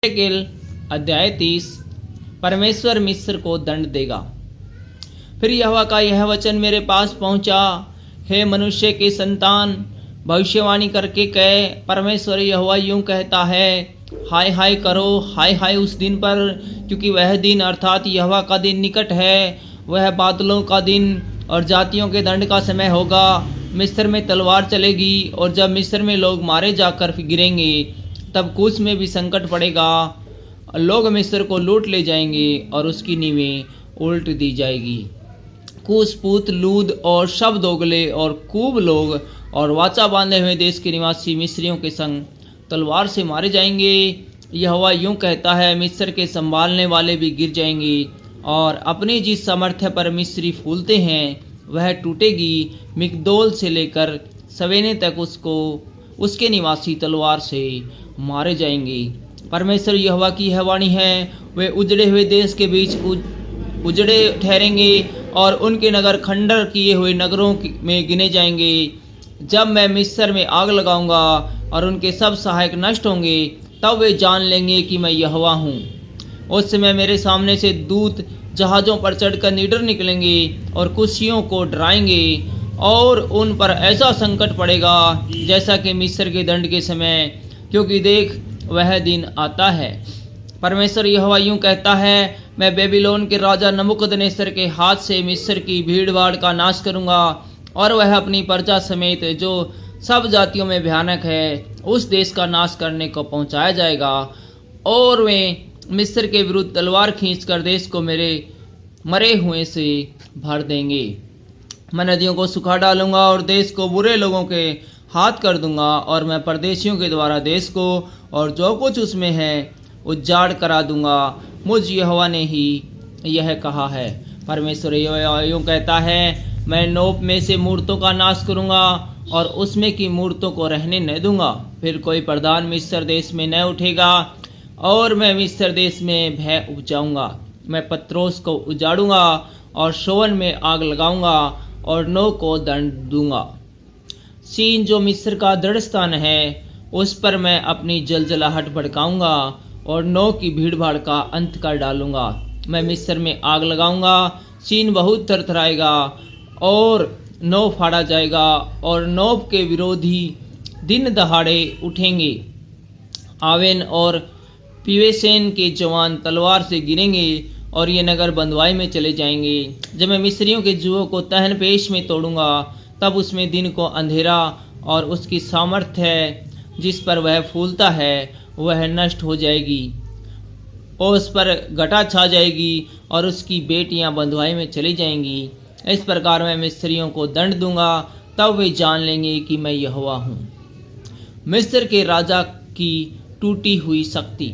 एकेल अध्याय 30। परमेश्वर मिस्र को दंड देगा। फिर यहोवा का यह वचन मेरे पास पहुंचा, हे मनुष्य के संतान, भविष्यवाणी करके कह, परमेश्वर यहोवा यूं कहता है, हाय हाय करो, हाय हाय उस दिन पर, क्योंकि वह दिन अर्थात यहोवा का दिन निकट है। वह बादलों का दिन और जातियों के दंड का समय होगा। मिस्र में तलवार चलेगी, और जब मिस्र में लोग मारे जाकर गिरेंगे, तब कूश में भी संकट पड़ेगा। लोग मिस्र को लूट ले जाएंगे और उसकी नींवें उल्ट दी जाएगी। कूश, पूत, लूद और सब दोगले और कूब लोग और वाचा बांधे हुए देश के निवासी मिस्रियों के संग तलवार से मारे जाएंगे। यहोवा यूं कहता है, मिस्र के संभालने वाले भी गिर जाएंगे, और अपनी जिस सामर्थ्य पर मिस्री फूलते हैं वह टूटेगी। मिगदोल से लेकर सवेने तक उसके निवासी तलवार से मारे जाएंगे। परमेश्वर यहोवा की यह वाणी है, वे उजड़े हुए देश के बीच उजड़े ठहरेंगे, और उनके नगर खंडर किए हुए नगरों में गिने जाएंगे। जब मैं मिस्र में आग लगाऊंगा और उनके सब सहायक नष्ट होंगे, तब वे जान लेंगे कि मैं यहोवा हूँ। उस समय मेरे सामने से दूत जहाज़ों पर चढ़कर निडर निकलेंगे और कुशियों को डराएंगे, और उन पर ऐसा संकट पड़ेगा जैसा कि मिस्र के दंड के समय, क्योंकि देख वह दिन आता है। परमेश्वर यहोवा यूं कहता है, मैं बेबीलोन के राजा नबूकदनेस्सर के हाथ से मिस्र की भीड़ भाड़ का नाश करूंगा, और वह अपनी प्रजा समेत जो सब जातियों में भयानक है उस देश का नाश करने को पहुंचाया जाएगा। और वे मिस्र के विरुद्ध तलवार खींचकर देश को मेरे मरे हुए से भर देंगे। मैं नदियों को सुखा डालूंगा और देश को बुरे लोगों के हाथ कर दूंगा, और मैं परदेशियों के द्वारा देश को और जो कुछ उसमें है उजाड़ करा दूंगा। मुझ यहोवा ने ही यह कहा है। परमेश्वर यहोवा यूं कहता है, मैं नोप में से मूर्तों का नाश करूंगा और उसमें की मूर्तों को रहने न दूंगा। फिर कोई प्रधान मिस्र देश में न उठेगा, और मैं मिस्र देश में भय उपजाऊंगा। मैं पत्रोस को उजाड़ूंगा और सोवन में आग लगाऊंगा और नो को दंड दूंगा। सीन जो मिस्र का दृढ़ स्थान है, उस पर मैं अपनी जलजलाहट भड़काऊंगा और नो की भीड़ भाड़ का अंत कर डालूंगा। मैं मिस्र में आग लगाऊंगा, सीन बहुत थरथराएगा और नो फाड़ा जाएगा, और नोब के विरोधी दिन दहाड़े उठेंगे। आवेन और पीवेसेन के जवान तलवार से गिरेंगे, और ये नगर बंधुआई में चले जाएंगे। जब मैं मिस्रियों के जुओं को तहन पेश में तोड़ूंगा, तब उसमें दिन को अंधेरा और उसकी सामर्थ्य जिस पर वह फूलता है वह नष्ट हो जाएगी, और उस पर घटा छा जाएगी, और उसकी बेटियां बंधुआई में चली जाएंगी। इस प्रकार मैं मिस्रियों को दंड दूंगा, तब वे जान लेंगे कि मैं यहोवा हूँ। मिस्र के राजा की टूटी हुई शक्ति।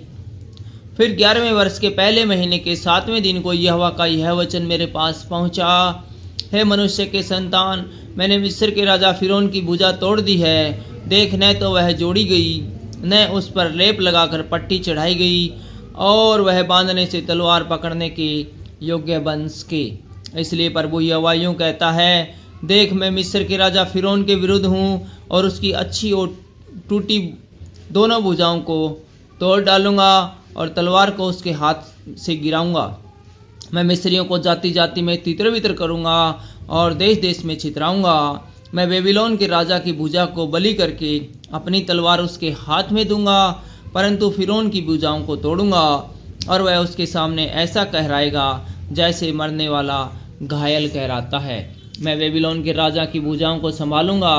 फिर 11वें वर्ष के पहले महीने के 7वें दिन को यहोवा का यह वचन मेरे पास पहुंचा, हे मनुष्य के संतान, मैंने मिस्र के राजा फिरौन की भुजा तोड़ दी है। देख, न तो वह जोड़ी गई, न उस पर लेप लगाकर पट्टी चढ़ाई गई, और वह बांधने से तलवार पकड़ने के योग्य बन सके। इसलिए प्रभु यहोवा यूं कहता है, देख, मैं मिस्र के राजा फिरौन के विरुद्ध हूँ, और उसकी अच्छी और टूटी दोनों भुजाओं को तोड़ डालूंगा और तलवार को उसके हाथ से गिराऊंगा। मैं मिस्रियों को जाति जाति में तितर बितर करूंगा और देश देश में छितराऊंगा। मैं बेबीलोन के राजा की भुजा को बलि करके अपनी तलवार उसके हाथ में दूंगा, परंतु फिरौन की भुजाओं को तोड़ूंगा, और वह उसके सामने ऐसा कहराएगा जैसे मरने वाला घायल कहराता है। मैं बेबीलोन के राजा की भुजाओं को संभालूंगा,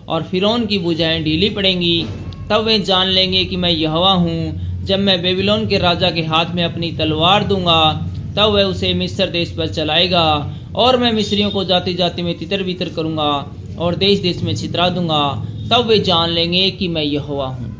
और फिरौन की भुजाएं ढीली पड़ेंगी। तब वे जान लेंगे कि मैं यहोवा हूँ। जब मैं बेबीलोन के राजा के हाथ में अपनी तलवार दूंगा, तब वह उसे मिस्र देश पर चलाएगा, और मैं मिस्रियों को जाति जाति में तितर बितर करूंगा और देश देश में छितरा दूंगा। तब वे जान लेंगे कि मैं यहोवा हूँ।